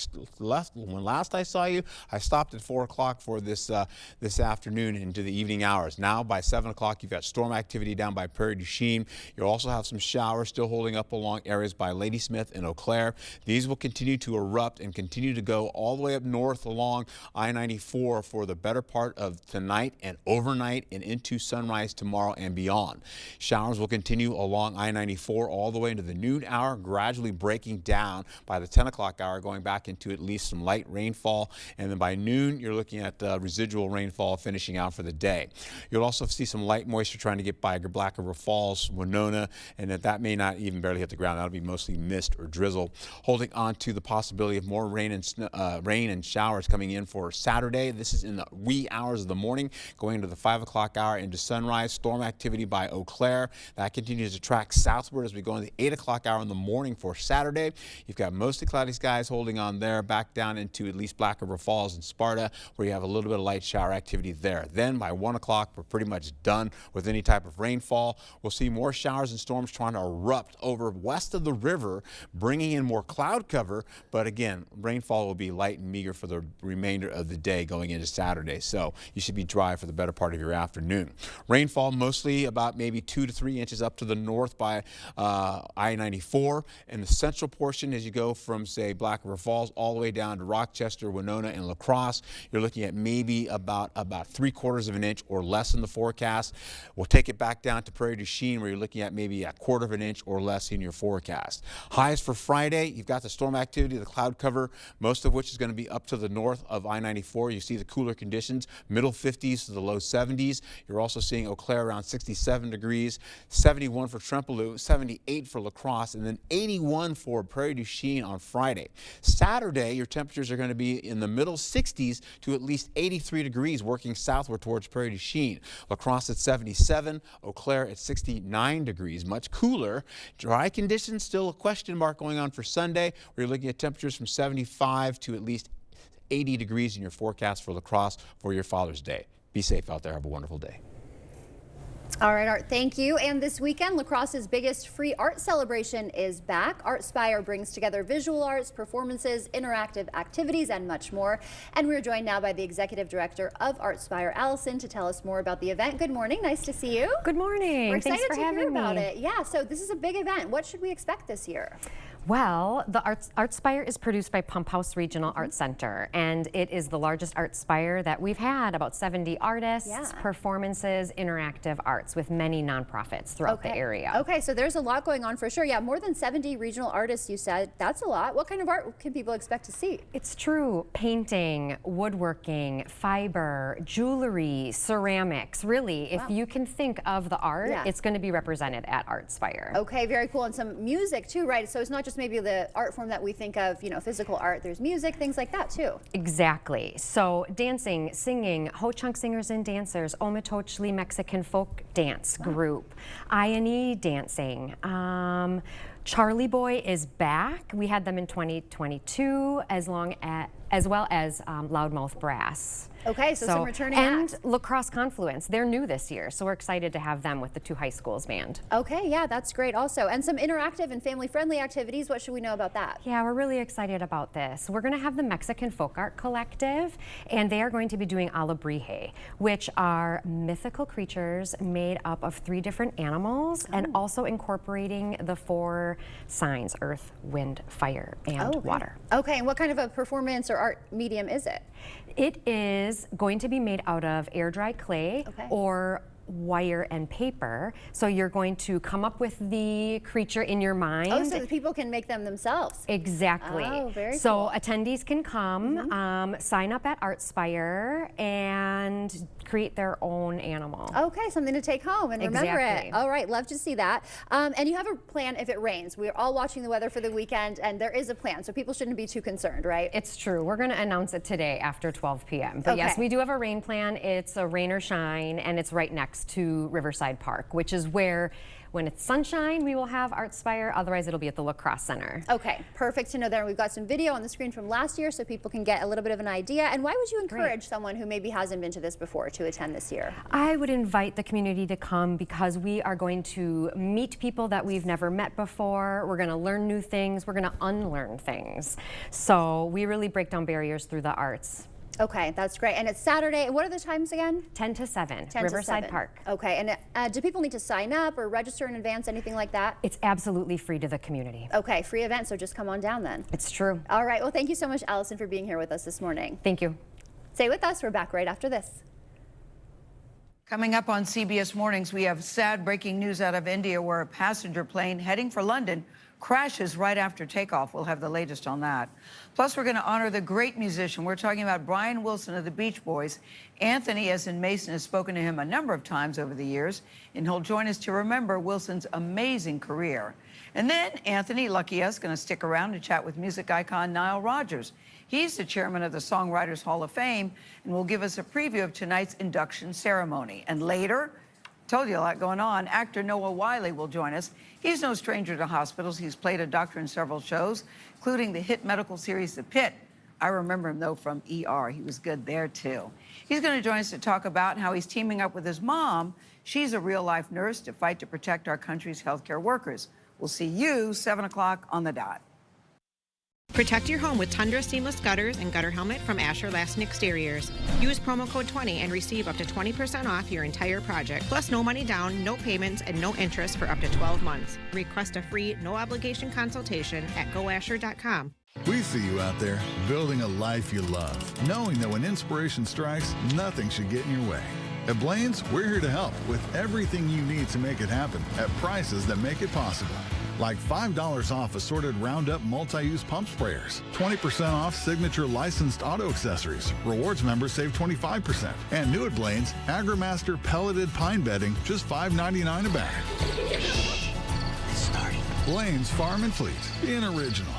when last I saw you, I stopped at 4 o'clock for this afternoon into the evening hours. Now, by 7 o'clock, you've got storm activity down by Prairie du Chien. You'll also have some showers still holding up along areas by Ladysmith and Eau Claire. These will continue to erupt and continue to go all the way up north along I-94 for the better part of tonight and overnight and into sunrise tomorrow and beyond. Showers will continue along I-94 all the way into the noon hour, gradually breaking down by the 10 o'clock hour, going back into at least some light rainfall. And then by noon, you're looking at residual rainfall finishing out for the day. You'll also see some light moisture trying to get by Black River Falls, Winona, and that may not even barely hit the ground. That'll be mostly mist or drizzle. Holding on to the possibility of more rain and showers coming in for Saturday. This is in the wee hours of the morning, going into the 5 o'clock hour into sunrise. Storm activity by Eau Claire. That continues to track southward as we go into the 8 o'clock hour in the morning for Saturday. You've got mostly cloudy skies holding on there, back down into at least Black River Falls and Sparta, where you have a little bit of light shower activity there. Then by 1 o'clock, we're pretty much done with any type of rainfall. We'll see more showers and storms trying to erupt over west of the river, bringing in more cloud cover. But again, rainfall will be light and meager for the remainder of the day going into Saturday. So you should be dry for the better part of your afternoon. Rainfall mostly about maybe 2 to 3 inches up to the north by I-94. In the central portion, as you go from, say, Black River Falls all the way down to Rochester, Winona, and La Crosse, you're looking at maybe about 3/4 of an inch or less in the forecast. We'll take it back down to Prairie du Chien, where you're looking at maybe 1/4 of an inch or less in your forecast. Highs for Friday, you've got the storm activity, the cloud cover, most of which is going to be up to the north of I-94. You see the cooler conditions, middle 50s to the low 70s. You're also seeing Eau Claire around 67 degrees, 71 for Trempealeau, 78 for La Crosse, and then 81 for Prairie du Chien on Friday. Saturday, your temperatures are going to be in the middle 60s to at least 83 degrees, working southward towards Prairie du Chien. La Crosse at 77, Eau Claire at 69 degrees, much cooler. Dry conditions, still a question mark going on for Sunday. We're looking at temperatures from 75 to at least 80 degrees in your forecast for La Crosse for your Father's Day. Be safe out there. Have a wonderful day. All right, Art, thank you. And this weekend, La Crosse's biggest free art celebration is back. ArtSpire brings together visual arts, performances, interactive activities, and much more. And we're joined now by the executive director of ArtSpire, Allison, to tell us more about the event. Good morning. Nice to see you. Good morning. We're excited Thanks for to hear having about me. it. Yeah, so this is a big event. What should we expect this year? Well, the ArtSpire is produced by Pump House Regional Art Center, and it is the largest ArtSpire that we've had. About 70 artists, performances, interactive arts with many nonprofits throughout the area. Okay, so there's a lot going on for sure. Yeah, more than 70 regional artists, you said. That's a lot. What kind of art can people expect to see? It's true. Painting, woodworking, fiber, jewelry, ceramics. Really, if you can think of the art, it's going to be represented at ArtSpire. Okay, very cool. And some music too, right? So it's not just maybe the art form that we think of, you know, physical art. There's music, things like that too. Exactly. So dancing, singing, Ho-Chunk Singers and Dancers, Ometeotli Mexican Folk Dance Group, I&E dancing. Charlie Boy is back. We had them in 2022, as well as Loudmouth Brass. Okay, so some returning and acts. La Crosse Confluence. They're new this year, so we're excited to have them with the 2 high schools band. Okay, yeah, that's great also. And some interactive and family-friendly activities. What should we know about that? Yeah, we're really excited about this. We're going to have the Mexican Folk Art Collective, and they are going to be doing Alebrije, which are mythical creatures made up of 3 different animals, and also incorporating the 4 signs: earth, wind, fire, and water. Okay, and what kind of a performance or art medium is it? It is going to be made out of air-dry clay or wire and paper. So you're going to come up with the creature in your mind. Oh, so the people can make them themselves. Exactly. Oh, very so cool. attendees can come, sign up at ArtSpire, and create their own animal. Okay, something to take home and remember Exactly. it. All right, love to see that. And you have a plan if it rains. We're all watching the weather for the weekend, and there is a plan, so people shouldn't be too concerned, right? It's true. We're going to announce it today after 12 p.m. But yes, we do have a rain plan. It's a rain or shine, and it's right next to Riverside Park, which is where When it's sunshine, we will have Artspire. Otherwise, it'll be at the Lacrosse Center. Okay, perfect to know there. We've got some video on the screen from last year so people can get a little bit of an idea. And why would you encourage someone who maybe hasn't been to this before to attend this year? I would invite the community to come because we are going to meet people that we've never met before. We're going to learn new things. We're going to unlearn things. So we really break down barriers through the arts. Okay, that's great. And it's Saturday. What are the times again? 10 to 7, 10 Riverside to 7. Park. Okay, and do people need to sign up or register in advance, anything like that? It's absolutely free to the community. Okay, free event, so just come on down then. It's true. All right, well, thank you so much, Allison, for being here with us this morning. Thank you. Stay with us. We're back right after this. Coming up on CBS Mornings, we have sad breaking news out of India where a passenger plane heading for London crashes right after takeoff. We'll have the latest on that. Plus, we're going to honor the great musician. We're talking about Brian Wilson of the Beach Boys. Anthony, as in Mason, has spoken to him a number of times over the years, and he'll join us to remember Wilson's amazing career. And then Anthony, lucky us, going to stick around to chat with music icon Nile Rodgers. He's the chairman of the Songwriters Hall of Fame and will give us a preview of tonight's induction ceremony. And later, told you a lot going on, actor Noah Wyle will join us. He's no stranger to hospitals. He's played a doctor in several shows, including the hit medical series The Pit. I remember him, though, from ER. He was good there, too. He's going to join us to talk about how he's teaming up with his mom. She's a real-life nurse to fight to protect our country's healthcare workers. We'll see you 7 o'clock on the dot. Protect your home with Tundra seamless gutters and gutter helmet from Asher Laston Exteriors. Use promo code 20 and receive up to 20% off your entire project. Plus no money down, no payments, and no interest for up to 12 months. Request a free, no-obligation consultation at goasher.com. We see you out there building a life you love, knowing that when inspiration strikes, nothing should get in your way. At Blaine's, we're here to help with everything you need to make it happen at prices that make it possible. Like $5 off assorted Roundup multi-use pump sprayers, 20% off signature licensed auto accessories. Rewards members save 25%. And new at Blaine's, AgriMaster pelleted pine bedding, just $5.99 a bag. It's starting. Blaine's Farm and Fleet, in original.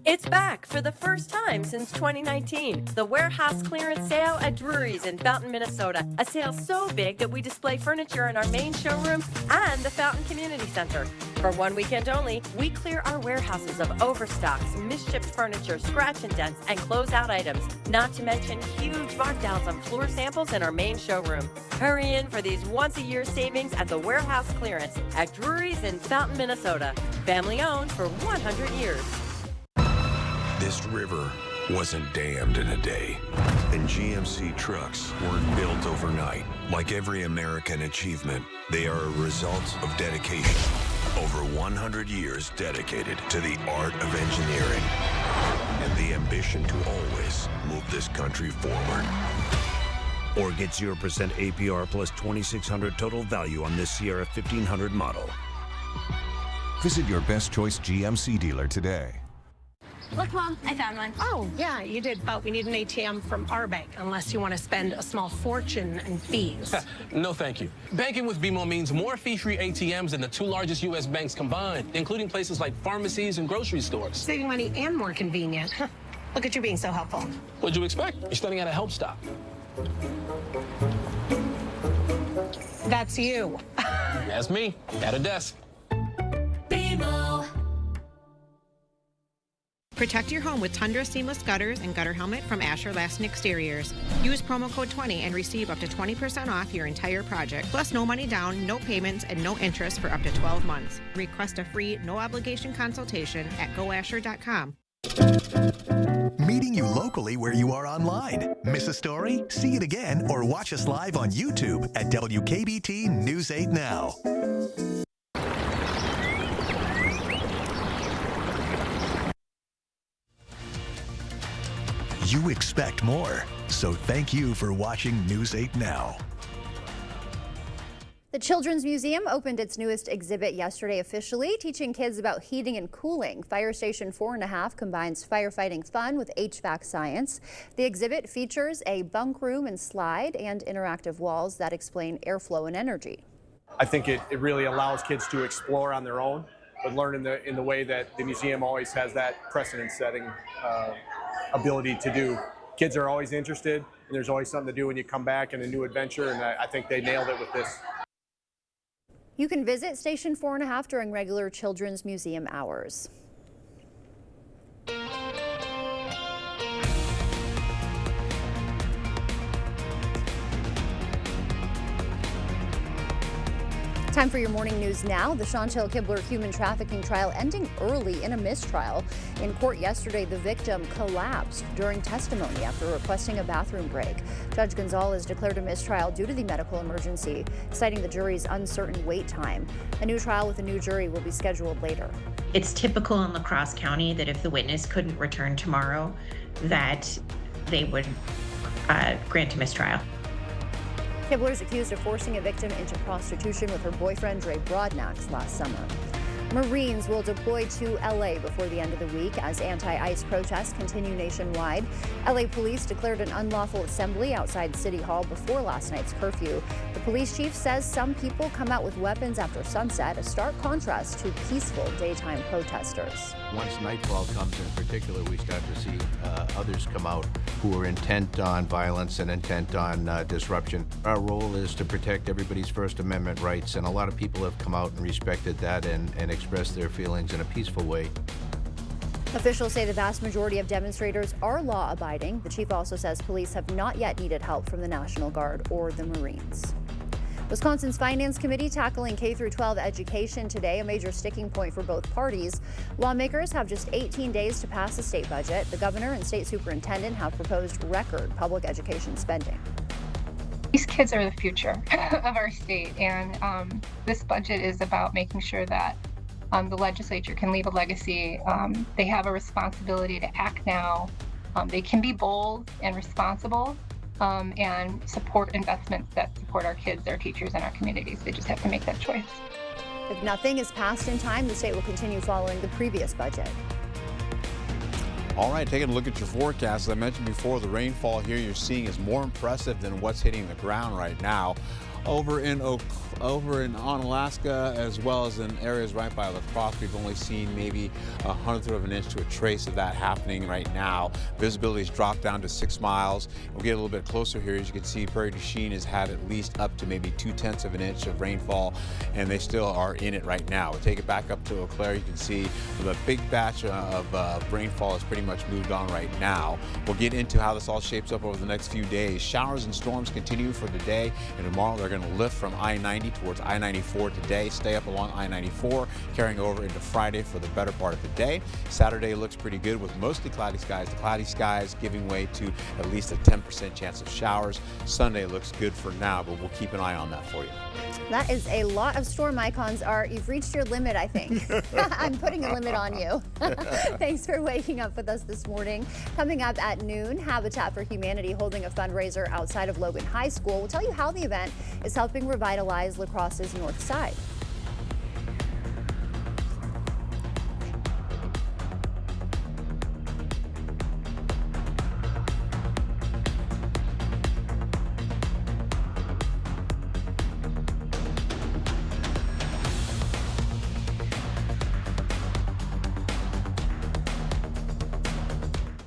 It's back for the first time since 2019. The warehouse clearance sale at Drury's in Fountain, Minnesota. A sale so big that we display furniture in our main showroom and the Fountain Community Center. For one weekend only, we clear our warehouses of overstocks, misshipped furniture, scratch and dents, and closeout items. Not to mention huge markdowns on floor samples in our main showroom. Hurry in for these once-a-year savings at the warehouse clearance at Drury's in Fountain, Minnesota. Family owned for 100 years. This river wasn't dammed in a day, and GMC trucks weren't built overnight. Like every American achievement, they are a result of dedication. Over 100 years dedicated to the art of engineering and the ambition to always move this country forward. Or get 0% APR plus $2,600 total value on this Sierra 1500 model. Visit your best choice GMC dealer today. Look, Mom, I found one. Oh, yeah, you did, but we need an ATM from our bank, unless you want to spend a small fortune in fees. No, thank you. Banking with BMO means more fee-free ATMs than the two largest U.S. banks combined, including places like pharmacies and grocery stores. Saving money and more convenient. Look at you being so helpful. What'd you expect? You're studying at a help stop. That's you. That's me, at a desk. BMO. Protect your home with Tundra seamless gutters and gutter helmet from Asher Laston Exteriors. Use promo code 20 and receive up to 20% off your entire project. Plus no money down, no payments, and no interest for up to 12 months. Request a free, no-obligation consultation at goasher.com. Meeting you locally where you are online. Miss a story? See it again or watch us live on YouTube at WKBT News 8 Now. You expect more, so thank you for watching News 8 Now. The Children's Museum opened its newest exhibit yesterday officially, teaching kids about heating and cooling. Fire Station 4.5 combines firefighting fun with HVAC science. The exhibit features a bunk room and slide and interactive walls that explain airflow and energy. I think it really allows kids to explore on their own, but learn in the way that the museum always has that precedent-setting ability to do. Kids are always interested, and there's always something to do when you come back and a new adventure, and I think they nailed it with this. You can visit Station 4.5 during regular Children's Museum hours. Time for your morning news now. The Chantel Kibler human trafficking trial ending early in a mistrial. In court yesterday, the victim collapsed during testimony after requesting a bathroom break. Judge Gonzalez declared a mistrial due to the medical emergency, citing the jury's uncertain wait time. A new trial with a new jury will be scheduled later. It's typical in La Crosse County that if the witness couldn't return tomorrow, that they would grant a mistrial. Kibler is accused of forcing a victim into prostitution with her boyfriend, Dre Broadnax, last summer. Marines will deploy to LA before the end of the week as anti-ICE protests continue nationwide. LA police declared an unlawful assembly outside City Hall before last night's curfew. The police chief says some people come out with weapons after sunset, a stark contrast to peaceful daytime protesters. Once nightfall comes in particular, we start to see others come out who are intent on violence and intent on disruption. Our role is to protect everybody's First Amendment rights, and a lot of people have come out and respected that and expressed their feelings in a peaceful way. Officials say the vast majority of demonstrators are law-abiding. The chief also says police have not yet needed help from the National Guard or the Marines. Wisconsin's Finance Committee tackling K-12 education today, a major sticking point for both parties. Lawmakers have just 18 days to pass the state budget. The governor and state superintendent have proposed record public education spending. These kids are the future of our state, and this budget is about making sure that the legislature can leave a legacy. They have a responsibility to act now. They can be bold and responsible and support investments that support our kids, our teachers, and our communities. They just have to make that choice. If nothing is passed in time, the state will continue following the previous budget. All right, taking a look at your forecast. As I mentioned before, the rainfall here you're seeing is more impressive than what's hitting the ground right now. Over in Onalaska, as well as in areas right by La Crosse, we've only seen maybe 1/100 of an inch to a trace of that happening right now. Visibility's dropped down to 6 miles. We'll get a little bit closer here. As you can see, Prairie du Chien has had at least up to maybe 2/10 of an inch of rainfall, and they still are in it right now. We'll take it back up to Eau Claire. You can see the big batch of rainfall has pretty much moved on right now. We'll get into how this all shapes up over the next few days. Showers and storms continue for today, and tomorrow they're going to lift from I-90 towards I-94 today, stay up along I-94, carrying over into Friday for the better part of the day. Saturday looks pretty good with mostly cloudy skies. The cloudy skies giving way to at least a 10% chance of showers. Sunday looks good for now, but we'll keep an eye on that for you. That is a lot of storm icons, Art. You've reached your limit, I think. I'm putting a limit on you. Thanks for waking up with us this morning. Coming up at noon, Habitat for Humanity holding a fundraiser outside of Logan High School. We'll tell you how the event is helping revitalize La Crosse's north side.